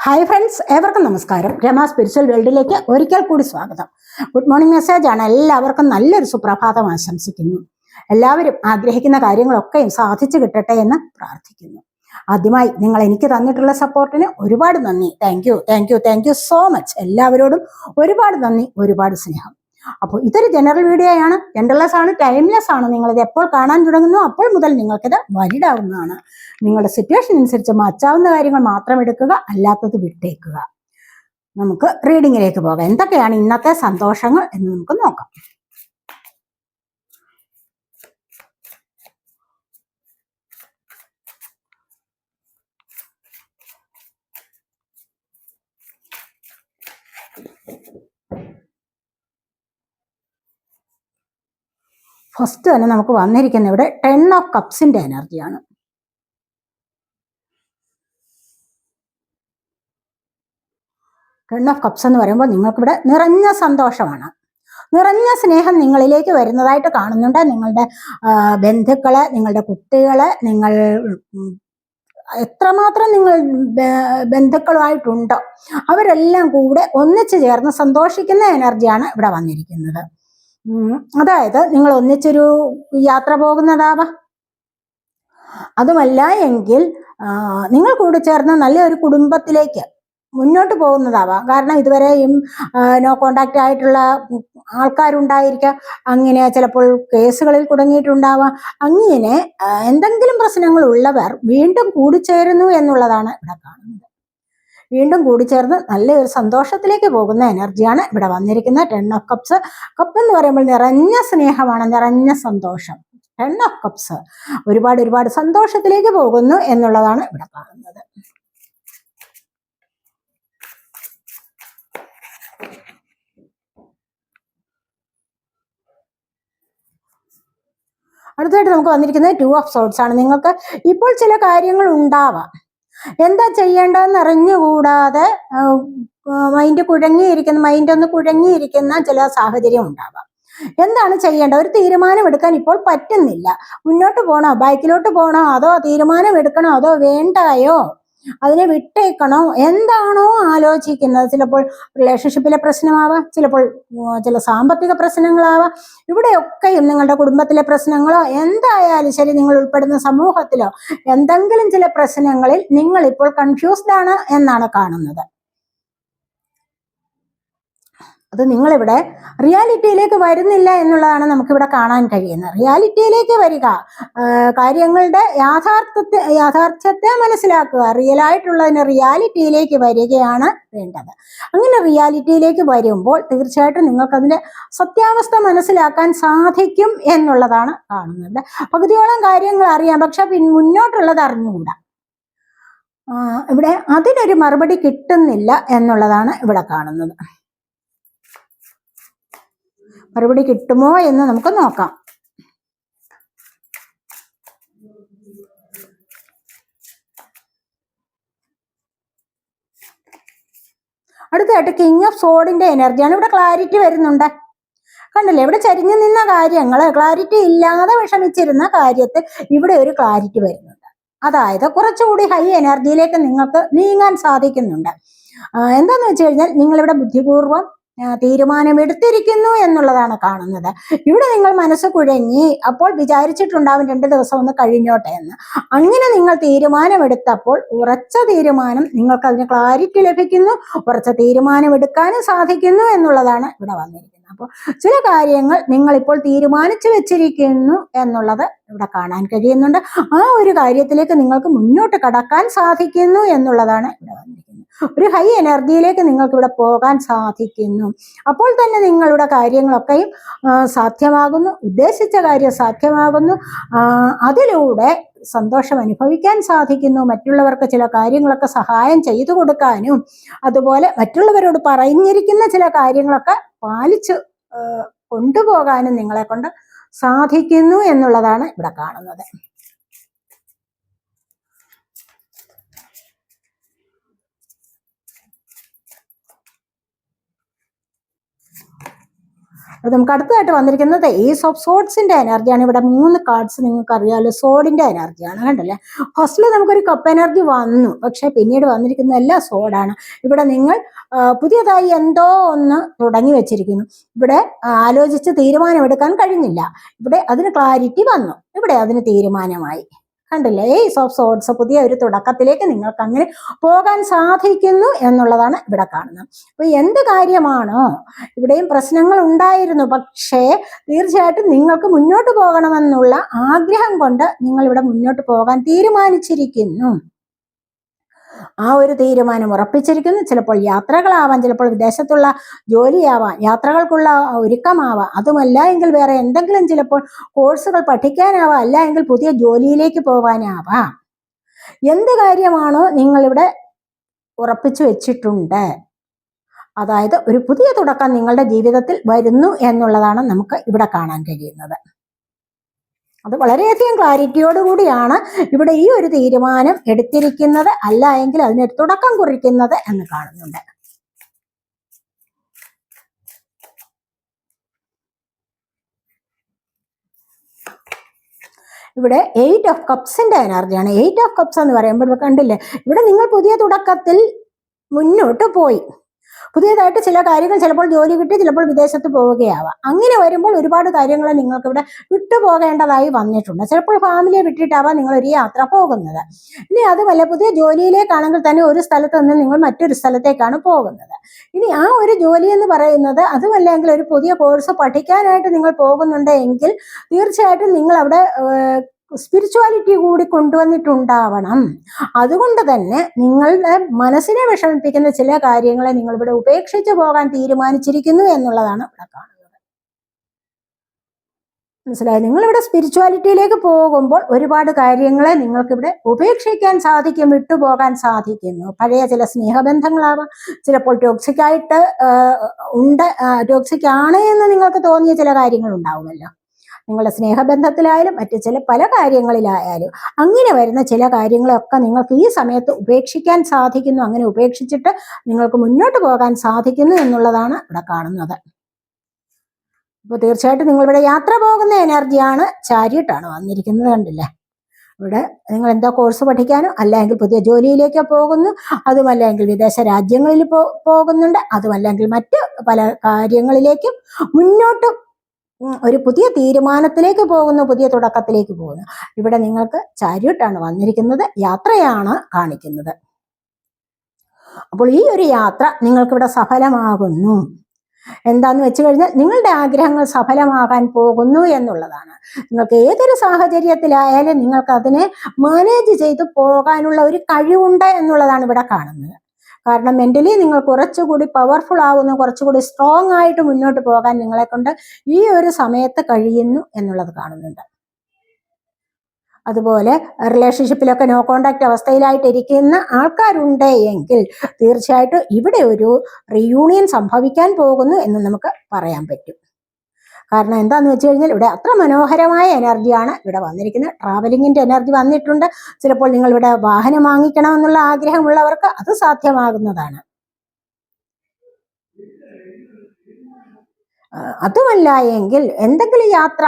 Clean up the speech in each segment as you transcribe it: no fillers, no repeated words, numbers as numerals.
Hi friends, ഏവർക്കും നമസ്കാരം. Rama spiritual വേൾഡിലേക്ക് ഒരിക്കൽ കൂടി സ്വാഗതം. ഗുഡ് മോർണിംഗ് മെസ്സേജ് ആണ്. എല്ലാവർക്കും നല്ലൊരു സുപ്രഭാതം ആശംസിക്കുന്നു. എല്ലാവരും ആഗ്രഹിക്കുന്ന കാര്യങ്ങളൊക്കെയും സാധിച്ചു കിട്ടട്ടെ എന്ന് പ്രാർത്ഥിക്കുന്നു. ആദ്യമായി നിങ്ങൾ എനിക്ക് തന്നിട്ടുള്ള സപ്പോർട്ടിന് ഒരുപാട് നന്ദി. Thank you so much. എല്ലാവരോടും ഒരുപാട് നന്ദി, ഒരുപാട് സ്നേഹം. അപ്പോൾ ഇതൊരു ജനറൽ വീഡിയോ ആണ്, എൻഡ്ലെസ് ആണ്, ടൈംലെസ് ആണ്. നിങ്ങളിത് എപ്പോൾ കാണാൻ തുടങ്ങുന്നു അപ്പോൾ മുതൽ നിങ്ങൾക്കിത് വാലിഡ് ആവുന്നതാണ്. നിങ്ങളുടെ സിറ്റുവേഷൻ അനുസരിച്ച് മാറ്റാവുന്ന കാര്യങ്ങൾ മാത്രം എടുക്കുക, അല്ലാത്തത് വിട്ടേക്കുക. നമുക്ക് റീഡിങ്ങിലേക്ക് പോകാം. എന്തൊക്കെയാണ് ഇന്നത്തെ സന്തോഷങ്ങൾ എന്ന് നമുക്ക് നോക്കാം. ഫസ്റ്റ് തന്നെ നമുക്ക് വന്നിരിക്കുന്ന ഇവിടെ 10 ഓഫ് കപ്സിന്റെ എനർജിയാണ്. ടെൻ ഓഫ് കപ്സ് എന്ന് പറയുമ്പോൾ നിങ്ങൾക്കിവിടെ നിറഞ്ഞ സന്തോഷമാണ്, നിറഞ്ഞ സ്നേഹം നിങ്ങളിലേക്ക് വരുന്നതായിട്ട് കാണുന്നുണ്ട്. നിങ്ങളുടെ ബന്ധുക്കളെ, നിങ്ങളുടെ കുട്ടികളെ, നിങ്ങൾ എത്രമാത്രം നിങ്ങൾ ബന്ധുക്കളുമായിട്ടുണ്ടോ അവരെല്ലാം കൂടെ ഒന്നിച്ചു ചേർന്ന് സന്തോഷിക്കുന്ന എനർജിയാണ് ഇവിടെ വന്നിരിക്കുന്നത്. അതായത് നിങ്ങൾ ഒന്നിച്ചൊരു യാത്ര പോകുന്നതാവാം, അതുമല്ല എങ്കിൽ നിങ്ങൾ കൂടി ചേർന്ന് നല്ലൊരു കുടുംബത്തിലേക്ക് മുന്നോട്ട് പോകുന്നതാവാം. കാരണം ഇതുവരെയും നോ കോണ്ടാക്റ്റ് ആയിട്ടുള്ള ആൾക്കാരുണ്ടായിരിക്കാം, അങ്ങനെ ചിലപ്പോൾ കേസുകളിൽ കുടുങ്ങിയിട്ടുണ്ടാവാം. അങ്ങനെ എന്തെങ്കിലും പ്രശ്നങ്ങൾ ഉള്ളവർ വീണ്ടും കൂടിച്ചേരുന്നു എന്നുള്ളതാണ് ഇവിടെ കാണുന്നത്. വീണ്ടും കൂടിച്ചേർന്ന് നല്ലൊരു സന്തോഷത്തിലേക്ക് പോകുന്ന എനർജിയാണ് ഇവിടെ വന്നിരിക്കുന്നത്. 10 ഓഫ് കപ്സ്. കപ്പ് എന്ന് പറയുമ്പോൾ നിറഞ്ഞ സ്നേഹമാണ്, നിറഞ്ഞ സന്തോഷം. 10 ഓഫ് കപ്സ് ഒരുപാട് സന്തോഷത്തിലേക്ക് പോകുന്നു എന്നുള്ളതാണ് ഇവിടെ കാണുന്നത്. അടുത്തായിട്ട് നമുക്ക് വന്നിരിക്കുന്നത് 2 ഓഫ് സോർഡ്സ് ആണ്. നിങ്ങൾക്ക് ഇപ്പോൾ ചില കാര്യങ്ങൾ ഉണ്ടാവാം, എന്താ ചെയ്യേണ്ടതെന്ന് അറിഞ്ഞുകൂടാതെ മൈൻഡ് ഒന്ന് കുഴങ്ങിയിരിക്കുന്ന ചില സാഹചര്യം ഉണ്ടാവാം. എന്താണ് ചെയ്യേണ്ടത്? ഒരു തീരുമാനം എടുക്കാൻ ഇപ്പോൾ പറ്റുന്നില്ല. മുന്നോട്ട് പോകണോ, ബാക്കിലോട്ട് പോകണോ, അതോ തീരുമാനം എടുക്കണോ, അതോ വേണ്ടായോ, അതിനെ വിട്ടേക്കണോ, എന്താണോ ആലോചിക്കുന്നത്. ചിലപ്പോൾ റിലേഷൻഷിപ്പിലെ പ്രശ്നമാവാം, ചിലപ്പോൾ ചില സാമ്പത്തിക പ്രശ്നങ്ങളാവാം, ഇവിടെയൊക്കെയും നിങ്ങളുടെ കുടുംബത്തിലെ പ്രശ്നങ്ങളോ എന്തായാലും ശരി, നിങ്ങൾ ഉൾപ്പെടുന്ന സമൂഹത്തിലോ എന്തെങ്കിലും ചില പ്രശ്നങ്ങളിൽ നിങ്ങൾ ഇപ്പോൾ കൺഫ്യൂസ്ഡ് ആണ് എന്നാണ് കാണുന്നത്. അത് നിങ്ങളിവിടെ റിയാലിറ്റിയിലേക്ക് വരുന്നില്ല എന്നുള്ളതാണ് നമുക്കിവിടെ കാണാൻ കഴിയുന്നത്. റിയാലിറ്റിയിലേക്ക് വരിക, കാര്യങ്ങളുടെ യാഥാർത്ഥ്യത്തെ മനസ്സിലാക്കുക, റിയലായിട്ടുള്ളതിന് റിയാലിറ്റിയിലേക്ക് വരികയാണ് വേണ്ടത്. അങ്ങനെ റിയാലിറ്റിയിലേക്ക് വരുമ്പോൾ തീർച്ചയായിട്ടും നിങ്ങൾക്കതിൻ്റെ സത്യാവസ്ഥ മനസ്സിലാക്കാൻ സാധിക്കും എന്നുള്ളതാണ് കാണുന്നത്. പകുതിയോളം കാര്യങ്ങൾ അറിയാം, പക്ഷെ മുന്നോട്ടുള്ളത് അറിഞ്ഞുകൂടാ. ഇവിടെ അതിനൊരു മറുപടി കിട്ടുന്നില്ല എന്നുള്ളതാണ് ഇവിടെ കാണുന്നത്. മറുപടി കിട്ടുമോ എന്ന് നമുക്ക് നോക്കാം. അടുത്തായിട്ട് കിങ് ഓഫ് സോഡിന്റെ എനർജിയാണ്. ഇവിടെ ക്ലാരിറ്റി വരുന്നുണ്ട്. കണ്ടില്ലേ, ഇവിടെ ചരിഞ്ഞു നിന്ന കാര്യങ്ങൾ, ക്ലാരിറ്റി ഇല്ലാതെ വിഷമിച്ചിരുന്ന കാര്യത്തിൽ ഇവിടെ ഒരു ക്ലാരിറ്റി വരുന്നുണ്ട്. അതായത് കുറച്ചുകൂടി ഹൈ എനർജിയിലേക്ക് നിങ്ങൾക്ക് നീങ്ങാൻ സാധിക്കുന്നുണ്ട്. എന്താന്ന് വെച്ച് കഴിഞ്ഞാൽ നിങ്ങളിവിടെ ബുദ്ധിപൂർവ്വം തീരുമാനമെടുത്തിരിക്കുന്നു എന്നുള്ളതാണ് കാണുന്നത്. ഇവിടെ നിങ്ങൾ മനസ്സ് കുഴങ്ങി അപ്പോൾ വിചാരിച്ചിട്ടുണ്ടാവും 2 ദിവസം ഒന്ന് കഴിഞ്ഞോട്ടെ എന്ന്. അങ്ങനെ നിങ്ങൾ തീരുമാനമെടുത്തപ്പോൾ ഉറച്ച തീരുമാനം, നിങ്ങൾക്ക് അതിന് ക്ലാരിറ്റി ലഭിക്കുന്നു, ഉറച്ച തീരുമാനം എടുക്കാനും സാധിക്കുന്നു എന്നുള്ളതാണ് ഇവിടെ വന്നിരിക്കുന്നത്. അപ്പോൾ ചില കാര്യങ്ങൾ നിങ്ങളിപ്പോൾ തീരുമാനിച്ചു വെച്ചിരിക്കുന്നു എന്നുള്ളത് ഇവിടെ കാണാൻ കഴിയുന്നുണ്ട്. ആ ഒരു കാര്യത്തിലേക്ക് നിങ്ങൾക്ക് മുന്നോട്ട് കടക്കാൻ സാധിക്കുന്നു എന്നുള്ളതാണ് ഇവിടെ വന്നിരിക്കുന്നത്. ഒരു ഹൈ എനർജിയിലേക്ക് നിങ്ങൾക്ക് ഇവിടെ പോകാൻ സാധിക്കുന്നു. അപ്പോൾ തന്നെ നിങ്ങളുടെ കാര്യങ്ങളൊക്കെയും സാധ്യമാകുന്നു, ഉദ്ദേശിച്ച കാര്യം സാധ്യമാകുന്നു. അതിലൂടെ സന്തോഷം അനുഭവിക്കാൻ സാധിക്കുന്നു. മറ്റുള്ളവർക്ക് ചില കാര്യങ്ങളൊക്കെ സഹായം ചെയ്തു കൊടുക്കാനും, അതുപോലെ മറ്റുള്ളവരോട് പറഞ്ഞിരിക്കുന്ന ചില കാര്യങ്ങളൊക്കെ പാലിച്ച് കൊണ്ടുപോകാനും നിങ്ങളെ കൊണ്ട് സാധിക്കുന്നു എന്നുള്ളതാണ് ഇവിടെ കാണുന്നത്. അത് നമുക്ക് അടുത്തതായിട്ട് വന്നിരിക്കുന്നത് ഏസ് ഓഫ് സോഡ്സിന്റെ എനർജിയാണ്. ഇവിടെ 3 കാർഡ്സ് നിങ്ങൾക്ക് അറിയാമല്ലോ, സോഡിന്റെ എനർജിയാണ്. കണ്ടല്ലേ, ഫസ്റ്റിൽ നമുക്കൊരു കപ്പ് എനർജി വന്നു, പക്ഷെ പിന്നീട് വന്നിരിക്കുന്ന എല്ലാം സോഡാണ്. ഇവിടെ നിങ്ങൾ പുതിയതായി എന്തോ ഒന്ന് തുടങ്ങി വെച്ചിരിക്കുന്നു. ഇവിടെ ആലോചിച്ച് തീരുമാനമെടുക്കാൻ കഴിഞ്ഞില്ല, ഇവിടെ അതിന് ക്ലാരിറ്റി വന്നു, ഇവിടെ അതിന് തീരുമാനമായി. കണ്ടില്ലേ, ഏസ് ഓഫ് സോഡ്സ്, പുതിയ ഒരു തുടക്കത്തിലേക്ക് നിങ്ങൾക്ക് അങ്ങനെ പോകാൻ സാധിക്കുന്നു എന്നുള്ളതാണ് ഇവിടെ കാണുന്നത്. അപ്പൊ എന്ത് കാര്യമാണോ, ഇവിടെയും പ്രശ്നങ്ങൾ ഉണ്ടായിരുന്നു, പക്ഷേ തീർച്ചയായിട്ടും നിങ്ങൾക്ക് മുന്നോട്ട് പോകണമെന്നുള്ള ആഗ്രഹം കൊണ്ട് നിങ്ങൾ ഇവിടെ മുന്നോട്ട് പോകാൻ തീരുമാനിച്ചിരിക്കുന്നു. ആ ഒരു തീരുമാനം ഉറപ്പിച്ചിരിക്കുന്നു. ചിലപ്പോൾ യാത്രകളാവാം, ചിലപ്പോൾ വിദേശത്തുള്ള ജോലിയാവാം, യാത്രകൾക്കുള്ള ഒരുക്കമാവാം, അതുമല്ല എങ്കിൽ വേറെ എന്തെങ്കിലും ചിലപ്പോൾ കോഴ്സുകൾ പഠിക്കാനാവാം, അല്ല എങ്കിൽ പുതിയ ജോലിയിലേക്ക് പോകാനാവാം. എന്ത് കാര്യമാണോ നിങ്ങളിവിടെ ഉറപ്പിച്ചു വെച്ചിട്ടുണ്ട്, അതായത് ഒരു പുതിയ തുടക്കം നിങ്ങളുടെ ജീവിതത്തിൽ വരുന്നു എന്നുള്ളതാണ് നമുക്ക് ഇവിടെ കാണാൻ കഴിയുന്നത്. അത് വളരെയധികം ക്ലാരിറ്റിയോടുകൂടിയാണ് ഇവിടെ ഈ ഒരു തീരുമാനം എടുത്തിരിക്കുന്നത്, അല്ല എങ്കിൽ അതിനൊരു തുടക്കം കുറിക്കുന്നത് എന്ന് കാണുന്നുണ്ട്. ഇവിടെ 8 ഓഫ് കപ്സിന്റെ എനർജിയാണ്. 8 ഓഫ് കപ്സ് എന്ന് പറയുമ്പോൾ കണ്ടില്ലേ, ഇവിടെ നിങ്ങൾ പുതിയ തുടക്കത്തിൽ മുന്നോട്ട് പോയി, പുതിയതായിട്ട് ചില കാര്യങ്ങൾ, ചിലപ്പോൾ ജോലി കിട്ടി, ചിലപ്പോൾ വിദേശത്ത് പോവുകയാവാം. അങ്ങനെ വരുമ്പോൾ ഒരുപാട് കാര്യങ്ങൾ നിങ്ങൾക്ക് ഇവിടെ വിട്ടുപോകേണ്ടതായി വന്നിട്ടുണ്ട്. ചിലപ്പോൾ ഫാമിലിയെ വിട്ടിട്ടാവാം നിങ്ങൾ ഒരു യാത്ര പോകുന്നത്. ഇനി അതുമല്ല, പുതിയ ജോലിയിലേക്കാണെങ്കിൽ തന്നെ ഒരു സ്ഥലത്ത് നിന്ന് നിങ്ങൾ മറ്റൊരു സ്ഥലത്തേക്കാണ് പോകുന്നത്. ഇനി ആ ഒരു ജോലി എന്ന് പറയുന്നത്, അതുമല്ലെങ്കിൽ ഒരു പുതിയ കോഴ്സ് പഠിക്കാനായിട്ട് നിങ്ങൾ പോകുന്നുണ്ട് എങ്കിൽ തീർച്ചയായിട്ടും നിങ്ങൾ അവിടെ സ്പിരിച്വാലിറ്റി കൂടി കൊണ്ടുവന്നിട്ടുണ്ടാവണം. അതുകൊണ്ട് തന്നെ നിങ്ങളുടെ മനസ്സിനെ വിഷമിപ്പിക്കുന്ന ചില കാര്യങ്ങളെ നിങ്ങൾ ഇവിടെ ഉപേക്ഷിച്ചു പോകാൻ തീരുമാനിച്ചിരിക്കുന്നു എന്നുള്ളതാണ് ഇവിടെ കാണുന്നത്. മനസ്സിലായി? നിങ്ങളിവിടെ സ്പിരിച്വാലിറ്റിയിലേക്ക് പോകുമ്പോൾ ഒരുപാട് കാര്യങ്ങളെ നിങ്ങൾക്കിവിടെ ഉപേക്ഷിക്കാൻ സാധിക്കും, വിട്ടുപോകാൻ സാധിക്കുന്നു. പഴയ ചില സ്നേഹബന്ധങ്ങളാവാം, ചിലപ്പോൾ ടോക്സിക്കായിട്ട് ടോക്സിക് ആണ് എന്ന് നിങ്ങൾക്ക് തോന്നിയ ചില കാര്യങ്ങൾ ഉണ്ടാവുമല്ലോ, നിങ്ങളുടെ സ്നേഹബന്ധത്തിലായാലും മറ്റു ചില പല കാര്യങ്ങളിലായാലും. അങ്ങനെ വരുന്ന ചില കാര്യങ്ങളൊക്കെ നിങ്ങൾക്ക് ഈ സമയത്ത് ഉപേക്ഷിക്കാൻ സാധിക്കുന്നു. അങ്ങനെ ഉപേക്ഷിച്ചിട്ട് നിങ്ങൾക്ക് മുന്നോട്ട് പോകാൻ സാധിക്കുന്നു എന്നുള്ളതാണ് ഇവിടെ കാണുന്നത്. അപ്പോൾ തീർച്ചയായിട്ടും നിങ്ങളിവിടെ യാത്ര പോകുന്ന എനർജിയാണ്, ചാരിയട്ടാണ് വന്നിരിക്കുന്നത്. കണ്ടില്ലേ, ഇവിടെ നിങ്ങൾ എന്തോ കോഴ്സ് പഠിക്കാനോ അല്ലെങ്കിൽ പുതിയ ജോലിയിലേക്കോ പോകുന്നു, അതുമല്ലെങ്കിൽ വിദേശ രാജ്യങ്ങളിൽ പോകുന്നുണ്ട്, അതുമല്ലെങ്കിൽ മറ്റ് പല കാര്യങ്ങളിലേക്കും മുന്നോട്ട് ഒരു പുതിയ തീരുമാനത്തിലേക്ക് പോകുന്നു, പുതിയ തുടക്കത്തിലേക്ക് പോകുന്നു. ഇവിടെ നിങ്ങൾക്ക് ചാരിയട്ടാണ് വന്നിരിക്കുന്നത്, യാത്രയാണ് കാണിക്കുന്നത്. അപ്പോൾ ഈ ഒരു യാത്ര നിങ്ങൾക്കിവിടെ സഫലമാകുന്നു. എന്താന്ന് വെച്ച് കഴിഞ്ഞാൽ നിങ്ങളുടെ ആഗ്രഹങ്ങൾ സഫലമാകാൻ പോകുന്നു എന്നുള്ളതാണ്. നിങ്ങൾക്ക് ഏതൊരു സാഹചര്യത്തിലായാലും നിങ്ങൾക്ക് അതിനെ മാനേജ് ചെയ്ത് പോകാനുള്ള ഒരു കഴിവുണ്ട് എന്നുള്ളതാണ് ഇവിടെ കാണുന്നത്. കാരണം മെന്റലി നിങ്ങൾ കുറച്ചുകൂടി പവർഫുൾ ആകുന്നു, കുറച്ചുകൂടി സ്ട്രോങ് ആയിട്ട് മുന്നോട്ട് പോകാൻ നിങ്ങളെ കൊണ്ട് ഈ ഒരു സമയത്ത് കഴിയുന്നു എന്നുള്ളത് കാണുന്നുണ്ട്. അതുപോലെ റിലേഷൻഷിപ്പിലൊക്കെ നോ കോണ്ടാക്ട് അവസ്ഥയിലായിട്ട് ഇരിക്കുന്ന ആൾക്കാരുണ്ട് എങ്കിൽ തീർച്ചയായിട്ടും ഇവിടെ ഒരു റീയൂണിയൻ സംഭവിക്കാൻ പോകുന്നു എന്ന് നമുക്ക് പറയാൻ പറ്റും. കാരണം എന്താന്ന് വെച്ച് കഴിഞ്ഞാൽ ഇവിടെ അത്ര മനോഹരമായ എനർജിയാണ് ഇവിടെ വന്നിരിക്കുന്നത്. ട്രാവലിങ്ങിന്റെ എനർജി വന്നിട്ടുണ്ട്. ചിലപ്പോൾ നിങ്ങൾ ഇവിടെ വാഹനം വാങ്ങിക്കണമെന്നുള്ള ആഗ്രഹമുള്ളവർക്ക് അത് സാധ്യമാകുന്നതാണ്. അതുമല്ല എങ്കിൽ എന്തെങ്കിലും യാത്ര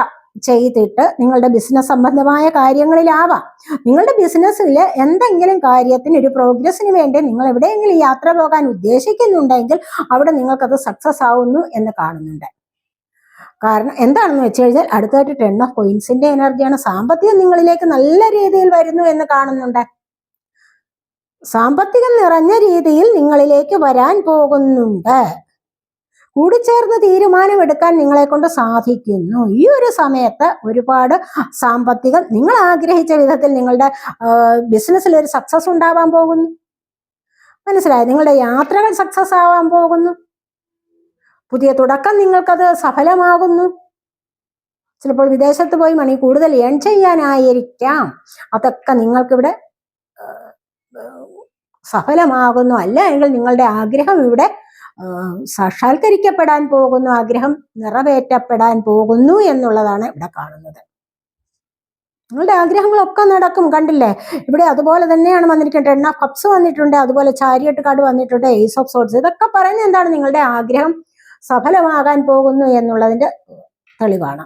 ചെയ്തിട്ട് നിങ്ങളുടെ ബിസിനസ് സംബന്ധമായ കാര്യങ്ങളിലാവാം, നിങ്ങളുടെ ബിസിനസ്സിൽ എന്തെങ്കിലും കാര്യത്തിന് ഒരു പ്രോഗ്രസിന് വേണ്ടി നിങ്ങൾ എവിടെയെങ്കിലും യാത്ര പോകാൻ ഉദ്ദേശിക്കുന്നുണ്ടെങ്കിൽ അവിടെ നിങ്ങൾക്കത് സക്സസ് ആവുന്നു എന്ന് കാണുന്നുണ്ട്. കാരണം എന്താണെന്ന് വെച്ച് കഴിഞ്ഞാൽ അടുത്തായിട്ട് 10 ഓഫ് കോയിൻസിന്റെ എനർജിയാണ്. സാമ്പത്തികം നിങ്ങളിലേക്ക് നല്ല രീതിയിൽ വരുന്നു എന്ന് കാണുന്നുണ്ട്. സാമ്പത്തികം നിറഞ്ഞ രീതിയിൽ നിങ്ങളിലേക്ക് വരാൻ പോകുന്നുണ്ട്. കൂടിച്ചേർന്ന് തീരുമാനമെടുക്കാൻ നിങ്ങളെ കൊണ്ട് സാധിക്കുന്നു. ഈ ഒരു സമയത്ത് ഒരുപാട് സാമ്പത്തികം നിങ്ങൾ ആഗ്രഹിച്ച വിധത്തിൽ നിങ്ങളുടെ ബിസിനസ്സിൽ ഒരു സക്സസ് ഉണ്ടാവാൻ പോകുന്നു. മനസ്സിലായി? നിങ്ങളുടെ യാത്രകൾ സക്സസ് ആവാൻ പോകുന്നു. പുതിയ തുടക്കം നിങ്ങൾക്കത് സഫലമാകുന്നു. ചിലപ്പോൾ വിദേശത്ത് പോയി മണി കൂടുതൽ ഏൺ ചെയ്യാനായിരിക്കാം. അതൊക്കെ നിങ്ങൾക്കിവിടെ സഫലമാകുന്നു. അല്ല എങ്കിൽ നിങ്ങളുടെ ആഗ്രഹം ഇവിടെ സാക്ഷാത്കരിക്കപ്പെടാൻ പോകുന്നു, ആഗ്രഹം നിറവേറ്റപ്പെടാൻ പോകുന്നു എന്നുള്ളതാണ് ഇവിടെ കാണുന്നത്. നിങ്ങളുടെ ആഗ്രഹങ്ങളൊക്കെ നടക്കും. കണ്ടില്ലേ, ഇവിടെ അതുപോലെ തന്നെയാണ് വന്നിരിക്കുന്നത്. 10 ഓഫ് കപ്സ് വന്നിട്ടുണ്ട്, അതുപോലെ ചാരിയട്ട് കാർഡ് വന്നിട്ടുണ്ട്, ഏസ് ഓഫ് സോർഡ്സ്. ഇതൊക്കെ പറയുന്നത് എന്താണ്? നിങ്ങളുടെ ആഗ്രഹം സഫലമാകാൻ പോകുന്നു എന്നുള്ളതിന്റെ തെളിവാണ്.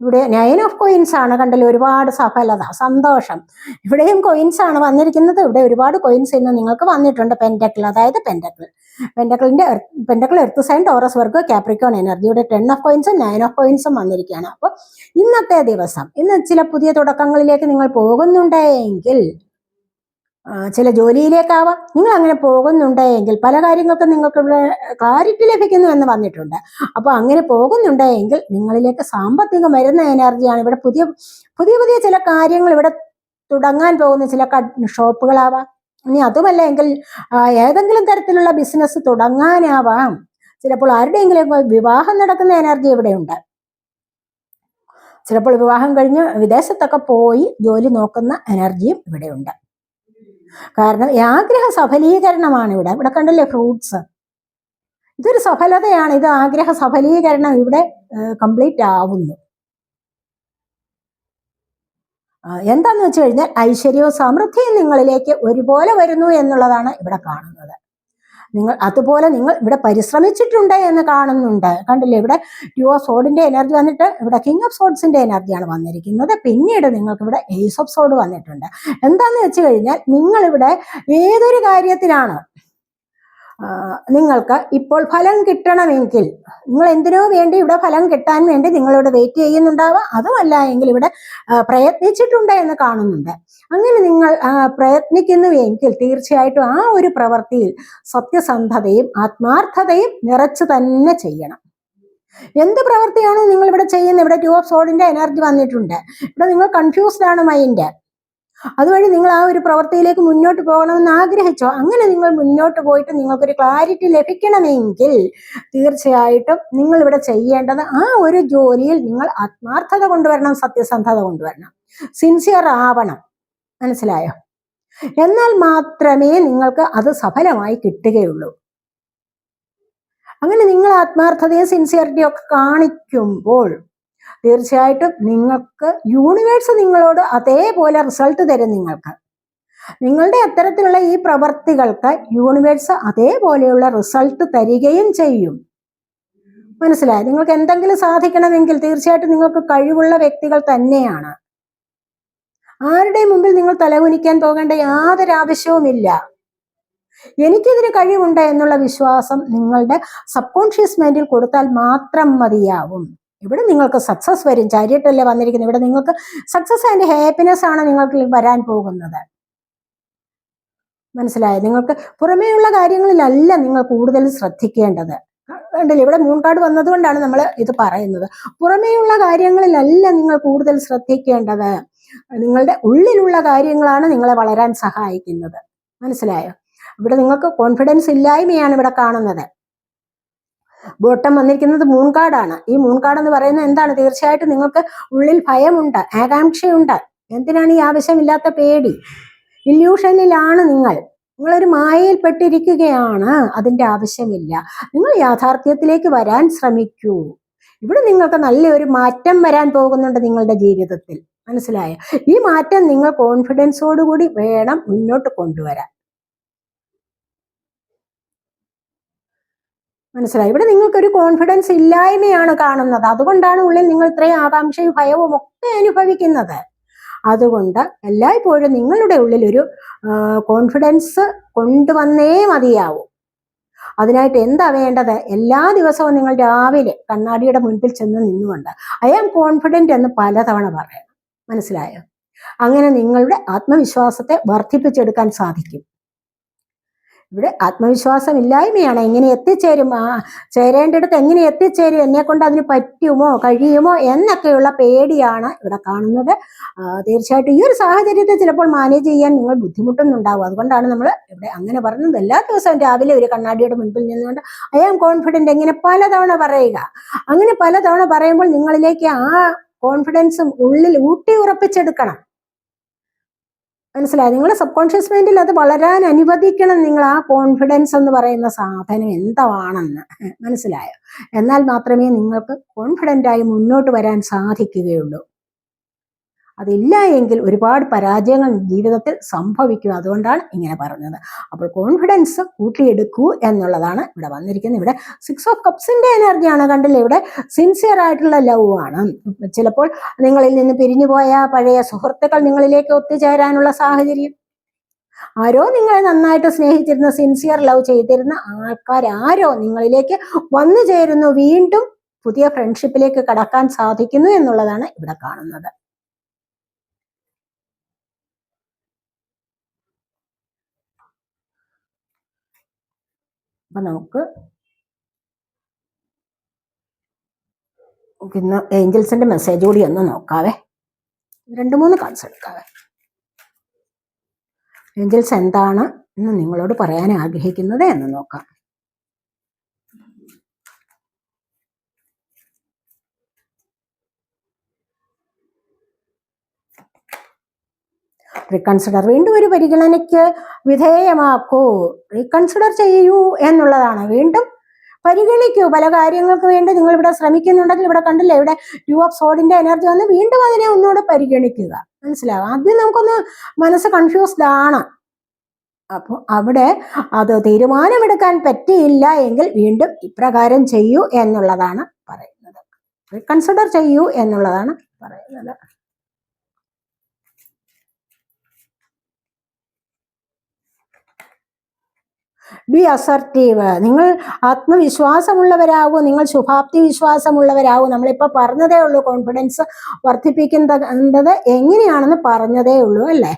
ഇവിടെ 9 ഓഫ് കോയിൻസ് ആണ്, കണ്ടല്ലോ, ഒരുപാട് സഫലത, സന്തോഷം. ഇവിടെയും കോയിൻസ് ആണ് വന്നിരിക്കുന്നത്. ഇവിടെ ഒരുപാട് കോയിൻസ് ഇന്ന് നിങ്ങൾക്ക് വന്നിട്ടുണ്ട്. പെന്റക്കിൾ, അതായത് pentacle earth sign, Taurus, Virgo, Capricorn എനർജിയുടെ 10 ഓഫ് കോയിൻസും 9 ഓഫ് കോയിൻസും വന്നിരിക്കുകയാണ്. അപ്പോൾ ഇന്നത്തെ ദിവസം, ഇന്ന് ചില പുതിയ തുടക്കങ്ങളിലേക്ക് നിങ്ങൾ പോകുന്നുണ്ടെങ്കിൽ, ചില ജോലിയിലേക്കാവാം, നിങ്ങൾ അങ്ങനെ പോകുന്നുണ്ടെങ്കിൽ പല കാര്യങ്ങൾക്കും നിങ്ങൾക്ക് ഇവിടെ ക്ലാരിറ്റി ലഭിക്കുന്നു എന്ന് വന്നിട്ടുണ്ട്. അപ്പോൾ അങ്ങനെ പോകുന്നുണ്ടെങ്കിൽ നിങ്ങളിലേക്ക് സാമ്പത്തികം വരുന്ന എനർജിയാണ്. ഇവിടെ പുതിയ പുതിയ പുതിയ ചില കാര്യങ്ങൾ ഇവിടെ തുടങ്ങാൻ പോകുന്ന ചില ഷോപ്പുകളാവാം. ഇനി അതുമല്ലെങ്കിൽ ഏതെങ്കിലും തരത്തിലുള്ള ബിസിനസ് തുടങ്ങാനാവാം. ചിലപ്പോൾ ആരുടെയെങ്കിലും വിവാഹം നടക്കുന്ന എനർജി ഇവിടെയുണ്ട്. ചിലപ്പോൾ വിവാഹം കഴിഞ്ഞ് വിദേശത്തൊക്കെ പോയി ജോലി നോക്കുന്ന എനർജിയും ഇവിടെയുണ്ട്. കാരണം ആഗ്രഹ സഫലീകരണമാണ് ഇവിടെ കണ്ടല്ലേ ഫ്രൂട്ട്സ്, ഇതൊരു സഫലതയാണ്. ഇത് ആഗ്രഹ സഫലീകരണം ഇവിടെ കംപ്ലീറ്റ് ആവുന്നു. എന്താന്ന് വെച്ച് കഴിഞ്ഞാൽ ഐശ്വര്യവും സമൃദ്ധിയും നിങ്ങളിലേക്ക് ഒരുപോലെ വരുന്നു എന്നുള്ളതാണ് ഇവിടെ കാണുന്നത്. അതുപോലെ നിങ്ങൾ ഇവിടെ പരിശ്രമിച്ചിട്ടുണ്ട് എന്ന് കാണുന്നുണ്ട്. കണ്ടില്ലേ, ഇവിടെ 2 ഓഫ് സോഡിന്റെ എനർജി വന്നിട്ട് ഇവിടെ കിങ് ഓഫ് സോഡ്സിന്റെ എനർജിയാണ് വന്നിരിക്കുന്നത്. പിന്നീട് നിങ്ങൾക്ക് ഇവിടെ ഏസ് ഓഫ് സോഡ് വന്നിട്ടുണ്ട്. എന്താന്ന് വെച്ച് കഴിഞ്ഞാൽ നിങ്ങളിവിടെ ഏതൊരു കാര്യത്തിലാണ് നിങ്ങൾക്ക് ഇപ്പോൾ ഫലം കിട്ടണമെങ്കിൽ, നിങ്ങൾ എന്തിനോ വേണ്ടി ഇവിടെ ഫലം കിട്ടാൻ വേണ്ടി നിങ്ങളിവിടെ വെയിറ്റ് ചെയ്യുന്നുണ്ടാവാം. അതുമല്ല എങ്കിൽ ഇവിടെ പ്രയത്നിച്ചിട്ടുണ്ട് എന്ന് കാണുന്നുണ്ട്. അങ്ങനെ നിങ്ങൾ പ്രയത്നിക്കുന്നുവെങ്കിൽ തീർച്ചയായിട്ടും ആ ഒരു പ്രവൃത്തിയിൽ സത്യസന്ധതയും ആത്മാർത്ഥതയും നിറച്ചു തന്നെ ചെയ്യണം. എന്ത് പ്രവൃത്തിയാണോ നിങ്ങൾ ഇവിടെ ചെയ്യുന്നത്, ഇവിടെ 2 ഓഫ് സോഡിന്റെ എനർജി വന്നിട്ടുണ്ട്. ഇവിടെ നിങ്ങൾ കൺഫ്യൂസ്ഡ് ആണ് മൈൻഡ്. അതുവഴി നിങ്ങൾ ആ ഒരു പ്രവൃത്തിയിലേക്ക് മുന്നോട്ട് പോകണമെന്ന് ആഗ്രഹിച്ചോ, അങ്ങനെ നിങ്ങൾ മുന്നോട്ട് പോയിട്ട് നിങ്ങൾക്കൊരു ക്ലാരിറ്റി ലഭിക്കണമെങ്കിൽ തീർച്ചയായിട്ടും നിങ്ങൾ ഇവിടെ ചെയ്യേണ്ടത് ആ ഒരു ജോലിയിൽ നിങ്ങൾ ആത്മാർത്ഥത കൊണ്ടുവരണം, സത്യസന്ധത കൊണ്ടുവരണം, സിൻസിയർ ആവണം. മനസ്സിലായോ? എന്നാൽ മാത്രമേ നിങ്ങൾക്ക് അത് സഫലമായി കിട്ടുകയുള്ളൂ. അങ്ങനെ നിങ്ങൾ ആത്മാർത്ഥതയും സിൻസിയറിറ്റിയും ഒക്കെ കാണിക്കുമ്പോൾ തീർച്ചയായിട്ടും നിങ്ങൾക്ക് യൂണിവേഴ്സ് നിങ്ങളോട് അതേപോലെ റിസൾട്ട് തരും. നിങ്ങളുടെ അത്തരത്തിലുള്ള ഈ പ്രവർത്തികൾക്ക് യൂണിവേഴ്സ് അതേപോലെയുള്ള റിസൾട്ട് തരികയും ചെയ്യും. മനസ്സിലായി? നിങ്ങൾക്ക് എന്തെങ്കിലും സാധിക്കണമെങ്കിൽ തീർച്ചയായിട്ടും നിങ്ങൾക്ക് കഴിവുള്ള വ്യക്തികൾ തന്നെയാണ്. ആരുടെ മുമ്പിൽ നിങ്ങൾ തലകുനിക്കാൻ പോകേണ്ട യാതൊരു ആവശ്യവുമില്ല. എനിക്കിതിന് കഴിവുണ്ട് എന്നുള്ള വിശ്വാസം നിങ്ങളുടെ സബ് കോൺഷ്യസ് മൈൻഡിൽ കൊടുത്താൽ മാത്രം മതിയാവും. ഇവിടെ നിങ്ങൾക്ക് സക്സസ് വരും. ചാരിയട്ടല്ലേ വന്നിരിക്കുന്നത്. ഇവിടെ നിങ്ങൾക്ക് സക്സസ് ആൻഡ് ഹാപ്പിനെസ് ആണ് നിങ്ങൾക്ക് വരാൻ പോകുന്നത്. മനസ്സിലായോ? നിങ്ങൾക്ക് പുറമേയുള്ള കാര്യങ്ങളിലല്ല നിങ്ങൾ കൂടുതൽ ശ്രദ്ധിക്കേണ്ടത്. കണ്ടില്ലേ, ഇവിടെ മൂൺ കാർഡ് വന്നതുകൊണ്ടാണ് നമ്മൾ ഇത് പറയുന്നത്. പുറമേയുള്ള കാര്യങ്ങളിലല്ല നിങ്ങൾ കൂടുതൽ ശ്രദ്ധിക്കേണ്ടത്. നിങ്ങളുടെ ഉള്ളിലുള്ള കാര്യങ്ങളാണ് നിങ്ങളെ വളരാൻ സഹായിക്കുന്നത്. മനസ്സിലായോ? ഇവിടെ നിങ്ങൾക്ക് കോൺഫിഡൻസ് ഇല്ലായ്മയാണ് ഇവിടെ കാണുന്നത്. ബോട്ടം വന്നിരിക്കുന്നത് മൂൺ കാർഡാണ്. ഈ മൂൺ കാർഡ് എന്ന് പറയുന്നത് എന്താണ്? തീർച്ചയായിട്ടും നിങ്ങൾക്ക് ഉള്ളിൽ ഭയമുണ്ട്, ആകാംക്ഷയുണ്ട്. എന്തിനാണ് ഈ ആവശ്യമില്ലാത്ത പേടി? ഇല്യൂഷനിലാണ് നിങ്ങളൊരു മായയിൽപ്പെട്ടിരിക്കുകയാണ്. അതിന്റെ ആവശ്യമില്ല. നിങ്ങൾ യാഥാർത്ഥ്യത്തിലേക്ക് വരാൻ ശ്രമിക്കൂ. ഇവിടെ നിങ്ങൾക്ക് നല്ലൊരു മാറ്റം വരാൻ പോകുന്നുണ്ട് നിങ്ങളുടെ ജീവിതത്തിൽ. മനസ്സിലായോ? ഈ മാറ്റം നിങ്ങൾ കോൺഫിഡൻസോടുകൂടി വേണം മുന്നോട്ട് കൊണ്ടുവരാൻ. മനസ്സിലായി? ഇവിടെ നിങ്ങൾക്കൊരു കോൺഫിഡൻസ് ഇല്ലായ്മയാണ് കാണുന്നത്. അതുകൊണ്ടാണ് ഉള്ളിൽ നിങ്ങൾ ഇത്രയും ആകാംക്ഷയും ഭയവും ഒക്കെ അനുഭവിക്കുന്നത്. അതുകൊണ്ട് എല്ലായ്പ്പോഴും നിങ്ങളുടെ ഉള്ളിൽ ഒരു കോൺഫിഡൻസ് കൊണ്ടുവന്നേ മതിയാവൂ. അതിനായിട്ട് എന്താ വേണ്ടത്? എല്ലാ ദിവസവും നിങ്ങൾ രാവിലെ കണ്ണാടിയുടെ മുൻപിൽ ചെന്ന് നിന്നുകൊണ്ട് ഐ ആം കോൺഫിഡന്റ് എന്ന് പലതവണ പറയണം. മനസ്സിലായോ? അങ്ങനെ നിങ്ങളുടെ ആത്മവിശ്വാസത്തെ വർദ്ധിപ്പിച്ചെടുക്കാൻ സാധിക്കും. ഇവിടെ ആത്മവിശ്വാസം ഇല്ലായ്മയാണ്. എങ്ങനെ എത്തിച്ചേരും, ചേരേണ്ടിടത്ത് എങ്ങനെ എത്തിച്ചേരും, എന്നെ കൊണ്ട് അതിന് പറ്റുമോ കഴിയുമോ എന്നൊക്കെയുള്ള പേടിയാണ് ഇവിടെ കാണുന്നത്. തീർച്ചയായിട്ടും ഈ ഒരു സാഹചര്യത്തെ ചിലപ്പോൾ മാനേജ് ചെയ്യാൻ നിങ്ങൾ ബുദ്ധിമുട്ടുന്നുണ്ടാവും. അതുകൊണ്ടാണ് നമ്മൾ ഇവിടെ അങ്ങനെ പറഞ്ഞത്. എല്ലാ ദിവസവും രാവിലെ ഒരു കണ്ണാടിയുടെ മുൻപിൽ നിന്നുകൊണ്ട് ഐ ആം കോൺഫിഡന്റ് എങ്ങനെ പലതവണ പറയുക. അങ്ങനെ പലതവണ പറയുമ്പോൾ നിങ്ങളിലേക്ക് ആ കോൺഫിഡൻസും ഉള്ളിൽ ഊട്ടി ഉറപ്പിച്ചെടുക്കണം. മനസ്സിലായോ? നിങ്ങളുടെ സബ് കോൺഷ്യസ് മൈൻഡിൽ അത് വളരാൻ അനുവദിക്കണം. നിങ്ങൾ ആ കോൺഫിഡൻസ് എന്ന് പറയുന്ന സാധനം എന്താണെന്ന് മനസ്സിലായോ? എന്നാൽ മാത്രമേ നിങ്ങൾക്ക് കോൺഫിഡൻ്റായി മുന്നോട്ട് വരാൻ സാധിക്കുകയുള്ളൂ. അതില്ല എങ്കിൽ ഒരുപാട് പരാജയങ്ങൾ ജീവിതത്തിൽ സംഭവിക്കും. അതുകൊണ്ടാണ് ഇങ്ങനെ പറഞ്ഞത്. അപ്പോൾ കോൺഫിഡൻസ് കൂട്ടിയെടുക്കൂ എന്നുള്ളതാണ് ഇവിടെ വന്നിരിക്കുന്നത്. ഇവിടെ 6 ഓഫ് കപ്സിന്റെ എനർജിയാണ്. കണ്ടില്ലേ? ഇവിടെ സിൻസിയർ ആയിട്ടുള്ള ലവ് ആണ്. ചിലപ്പോൾ നിങ്ങളിൽ നിന്ന് പിരിഞ്ഞുപോയ പഴയ സുഹൃത്തുക്കൾ നിങ്ങളിലേക്ക് ഒത്തുചേരാനുള്ള സാഹചര്യം, ആരോ നിങ്ങളെ നന്നായിട്ട് സ്നേഹിച്ചിരുന്ന, സിൻസിയർ ലവ് ചെയ്തിരുന്ന ആൾക്കാരാരോ നിങ്ങളിലേക്ക് വന്നു ചേരുന്നു. വീണ്ടും പുതിയ ഫ്രണ്ട്ഷിപ്പിലേക്ക് കടക്കാൻ സാധിക്കുന്നു എന്നുള്ളതാണ് ഇവിടെ കാണുന്നത്. അപ്പൊ നമുക്ക് ഇന്ന് ഏഞ്ചൽസിന്റെ മെസ്സേജ് കൂടി ഒന്ന് നോക്കാവേ. 2-3 കാർഡ്സ് എടുക്കാവേ. ഏഞ്ചൽസ് എന്താണ് ഇന്ന് നിങ്ങളോട് പറയാൻ ആഗ്രഹിക്കുന്നത് എന്ന് നോക്കാം. റീകൺസിഡർ, വീണ്ടും ഒരു പരിഗണനയ്ക്ക് വിധേയമാക്കൂ. റീകൺസിഡർ ചെയ്യൂ എന്നുള്ളതാണ്. വീണ്ടും പരിഗണിക്കൂ. പല കാര്യങ്ങൾക്ക് വേണ്ടി നിങ്ങൾ ഇവിടെ ശ്രമിക്കുന്നുണ്ടെങ്കിൽ, ഇവിടെ കണ്ടില്ലേ, ഇവിടെ 2 ഓഫ് സോഡിന്റെ എനർജി വന്ന് വീണ്ടും അതിനെ ഒന്നുകൂടെ പരിഗണിക്കുക. മനസ്സിലാവും? ആദ്യം നമുക്കൊന്ന് മനസ്സ് കൺഫ്യൂസ്ഡ് ആണ്. അപ്പോൾ അവിടെ അത് തീരുമാനമെടുക്കാൻ പറ്റിയില്ല എങ്കിൽ വീണ്ടും ഇപ്രകാരം ചെയ്യൂ എന്നുള്ളതാണ് പറയുന്നത്. റീകൺസിഡർ ചെയ്യൂ എന്നുള്ളതാണ് പറയുന്നത്. B assertive. നിങ്ങൾ ആത്മവിശ്വാസമുള്ളവരാകൂ. നിങ്ങൾ ശുഭാപ്തി വിശ്വാസമുള്ളവരാകൂ. നമ്മളിപ്പോ പറഞ്ഞതേ ഉള്ളൂ. കോൺഫിഡൻസ് വർദ്ധിപ്പിക്കേണ്ടത് എങ്ങനെയാണെന്ന് പറഞ്ഞതേ ഉള്ളൂ അല്ലേ?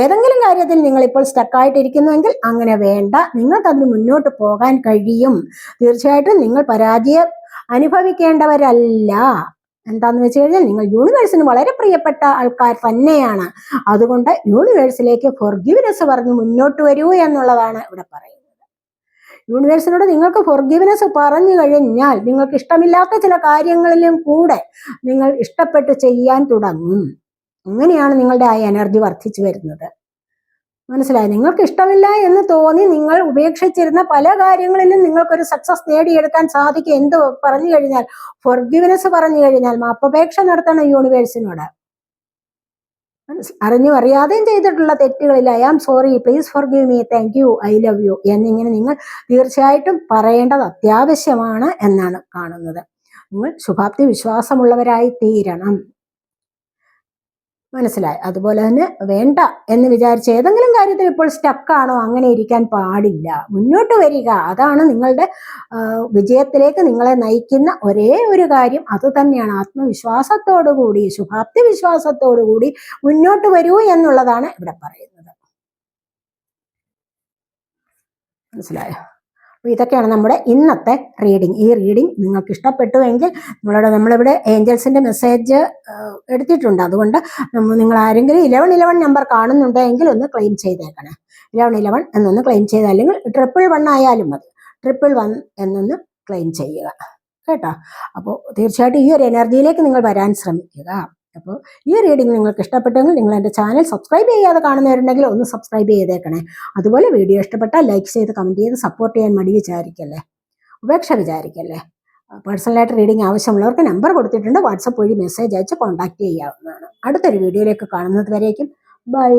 ഏതെങ്കിലും കാര്യത്തിൽ നിങ്ങൾ ഇപ്പോൾ സ്റ്റക്കായിട്ടിരിക്കുന്നുവെങ്കിൽ അങ്ങനെ വേണ്ട. നിങ്ങൾക്കതിന് മുന്നോട്ട് പോകാൻ കഴിയും. തീർച്ചയായിട്ടും നിങ്ങൾ പരാജയം അനുഭവിക്കേണ്ടവരല്ല. എന്താന്ന് വെച്ച് കഴിഞ്ഞാൽ നിങ്ങൾ യൂണിവേഴ്സിന് വളരെ പ്രിയപ്പെട്ട ആൾക്കാർ തന്നെയാണ്. അതുകൊണ്ട് യൂണിവേഴ്സിലേക്ക് ഫോർഗിവ്നെസ് പറഞ്ഞ് മുന്നോട്ട് വരൂ എന്നുള്ളതാണ് ഇവിടെ പറയുന്നത്. യൂണിവേഴ്സിനോട് നിങ്ങൾക്ക് ഫോർഗിവ്നെസ് പറഞ്ഞു കഴിഞ്ഞാൽ നിങ്ങൾക്ക് ഇഷ്ടമില്ലാത്ത ചില കാര്യങ്ങളിലും കൂടെ നിങ്ങൾ ഇഷ്ടപ്പെട്ട് ചെയ്യാൻ തുടങ്ങും. അങ്ങനെയാണ് നിങ്ങളുടെ ആ എനർജി വർദ്ധിച്ചു വരുന്നത്. മനസ്സിലായി? നിങ്ങൾക്ക് ഇഷ്ടമില്ല എന്ന് തോന്നി നിങ്ങൾ ഉപേക്ഷിച്ചിരുന്ന പല കാര്യങ്ങളിലും നിങ്ങൾക്കൊരു സക്സസ് നേടിയെടുക്കാൻ സാധിക്കും. എന്ത് പറഞ്ഞു കഴിഞ്ഞാൽ? ഫോർഗിവ്നെസ് പറഞ്ഞു കഴിഞ്ഞാൽ. മാപ്പപേക്ഷ നടത്തണം യൂണിവേഴ്സിനോട്. അറിഞ്ഞും അറിയാതെയും ചെയ്തിട്ടുള്ള തെറ്റുകളിൽ I am sorry, please forgive me, thank you, I love you എന്നിങ്ങനെ നിങ്ങൾ തീർച്ചയായിട്ടും പറയേണ്ടത് അത്യാവശ്യമാണ് എന്നാണ് കാണുന്നത്. നിങ്ങൾ ശുഭാപ്തി വിശ്വാസമുള്ളവരായി തീരണം. മനസ്സിലായി? അതുപോലെ തന്നെ വേണ്ട എന്ന് വിചാരിച്ച് ഏതെങ്കിലും കാര്യത്തിൽ ഇപ്പോൾ സ്റ്റക്കാണോ, അങ്ങനെ ഇരിക്കാൻ പാടില്ല. മുന്നോട്ട് വരിക. അതാണ് നിങ്ങളുടെ വിജയത്തിലേക്ക് നിങ്ങളെ നയിക്കുന്ന ഒരേ ഒരു കാര്യം. അത് തന്നെയാണ്. ആത്മവിശ്വാസത്തോടു കൂടി, ശുഭാപ്തി വിശ്വാസത്തോടു കൂടി മുന്നോട്ട് വരൂ എന്നുള്ളതാണ് ഇവിടെ പറയുന്നത്. മനസ്സിലായോ? അപ്പോൾ ഇതൊക്കെയാണ് നമ്മുടെ ഇന്നത്തെ റീഡിങ്. ഈ റീഡിങ് നിങ്ങൾക്ക് ഇഷ്ടപ്പെട്ടുവെങ്കിൽ നമ്മളിവിടെ ഏഞ്ചൽസിന്റെ മെസ്സേജ് എടുത്തിട്ടുണ്ട്. അതുകൊണ്ട് നിങ്ങൾ ആരെങ്കിലും 1111 നമ്പർ കാണുന്നുണ്ടെങ്കിൽ ഒന്ന് ക്ലെയിം ചെയ്തേക്കണേ. 1111 എന്നൊന്ന് ക്ലെയിം ചെയ്ത്, അല്ലെങ്കിൽ 111 ആയാലും മതി. 111 എന്നൊന്ന് ക്ലെയിം ചെയ്യുക കേട്ടോ. അപ്പോൾ തീർച്ചയായിട്ടും ഈ ഒരു എനർജിയിലേക്ക് നിങ്ങൾ വരാൻ ശ്രമിക്കുക. അപ്പോൾ ഈ റീഡിംഗ് നിങ്ങൾക്ക് ഇഷ്ടപ്പെട്ടെങ്കിൽ നിങ്ങൾ എൻ്റെ ചാനൽ സബ്സ്ക്രൈബ് ചെയ്യാതെ കാണുന്നവരുണ്ടെങ്കിൽ ഒന്ന് സബ്സ്ക്രൈബ് ചെയ്തേക്കണേ. അതുപോലെ വീഡിയോ ഇഷ്ടപ്പെട്ടാൽ ലൈക്ക് ചെയ്ത് കമൻറ്റ് ചെയ്ത് സപ്പോർട്ട് ചെയ്യാൻ മടി വിചാരിക്കല്ലേ, ഉപേക്ഷ വിചാരിക്കല്ലേ. പേഴ്സണലായിട്ട് റീഡിംഗ് ആവശ്യമുള്ളവർക്ക് നമ്പർ കൊടുത്തിട്ടുണ്ട്. വാട്സപ്പ് വഴി മെസ്സേജ് അയച്ച് കോൺടാക്ട് ചെയ്യാവുന്നതാണ്. അടുത്തൊരു വീഡിയോയിലേക്ക് കാണുന്നത് വരേക്കും ബൈ.